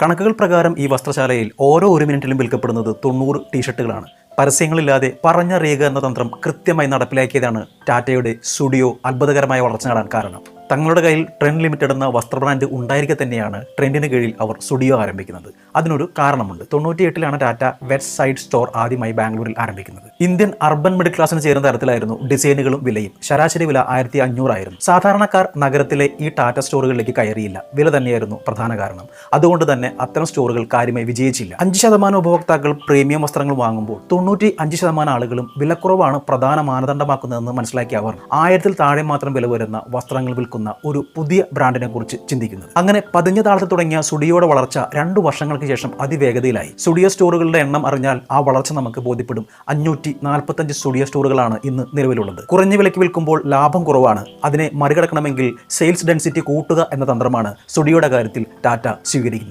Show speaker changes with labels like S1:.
S1: കണക്കുകൾ പ്രകാരം ഈ വസ്ത്രശാലയിൽ ഓരോ 1 മിനിറ്റിലും വിൽക്കപ്പെടുന്നത് 90 ടീഷർട്ടുകളാണ്. പരസ്യങ്ങളില്ലാതെ പറഞ്ഞറിയുക എന്ന തന്ത്രം കൃത്യമായി നടപ്പിലാക്കിയതാണ് ടാറ്റയുടെ സ്റ്റുഡിയോ അത്ഭുതകരമായ വളർച്ച നേടാൻ കാരണം. തങ്ങളുടെ കയ്യിൽ ട്രെൻഡ് ലിമിറ്റഡ് എന്ന വസ്ത്ര ബ്രാൻഡ് ഉണ്ടായിരിക്കെ തന്നെയാണ് ട്രെൻഡിന് കീഴിൽ അവർ സ്റ്റുഡിയോ ആരംഭിക്കുന്നത്. അതിനൊരു കാരണമുണ്ട്. 98-ലാണ് ടാറ്റ വെസ്റ്റ് സൈഡ് സ്റ്റോർ ആദ്യമായി ബാംഗ്ലൂരിൽ ആരംഭിക്കുന്നത്. ഇന്ത്യൻ അർബൻ മിഡിൽ ക്ലാസ്സിന് ചേരുന്ന തരത്തിലായിരുന്നു ഡിസൈനുകളും വിലയും. ശരാശരി വില 1500 ആയിരുന്നു. സാധാരണക്കാർ നഗരത്തിലെ ഈ ടാറ്റ സ്റ്റോറുകളിലേക്ക് കയറിയില്ല. വില തന്നെയായിരുന്നു പ്രധാന കാരണം. അതുകൊണ്ട് തന്നെ അത്തരം സ്റ്റോറുകൾ കാര്യമായി വിജയിച്ചില്ല. 5% ഉപഭോക്താക്കൾ പ്രീമിയം വസ്ത്രങ്ങൾ വാങ്ങുമ്പോൾ 95% ആളുകളും വിലക്കുറവാണ് പ്രധാന മാനദണ്ഡമാക്കുന്നതെന്ന് മനസ്സിലാക്കിയ അവർ 1000-ൽ താഴെ മാത്രം വില വരുന്ന വസ്ത്രങ്ങൾ വിൽക്കുന്ന ഒരു പുതിയ ബ്രാൻഡിനെ കുറിച്ച് ചിന്തിക്കുന്നത്. അങ്ങനെ പതിഞ്ഞ താളത്തിൽ തുടങ്ങിയ സ്റ്റുഡിയോയുടെ വളർച്ച 2 വർഷങ്ങൾക്ക് ശേഷം അതിവേഗതയിലായി. സ്റ്റുഡിയോ സ്റ്റോറുകളുടെ എണ്ണം അറിഞ്ഞാൽ ആ വളർച്ച നമുക്ക് ബോധ്യപ്പെടും. 545 സ്റ്റുഡിയോ സ്റ്റോറുകളാണ് ഇന്ന് നിലവിലുള്ളത്. കുറഞ്ഞ വിലയ്ക്ക് വിൽക്കുമ്പോൾ ലാഭം കുറവാണ്. അതിനെ മറികടക്കണമെങ്കിൽ സെയിൽസ് ഡെൻസിറ്റി കൂട്ടുക എന്ന തന്ത്രമാണ് സ്റ്റുഡിയോയുടെ കാര്യത്തിൽ ടാറ്റ സ്വീകരിക്കുന്നത്.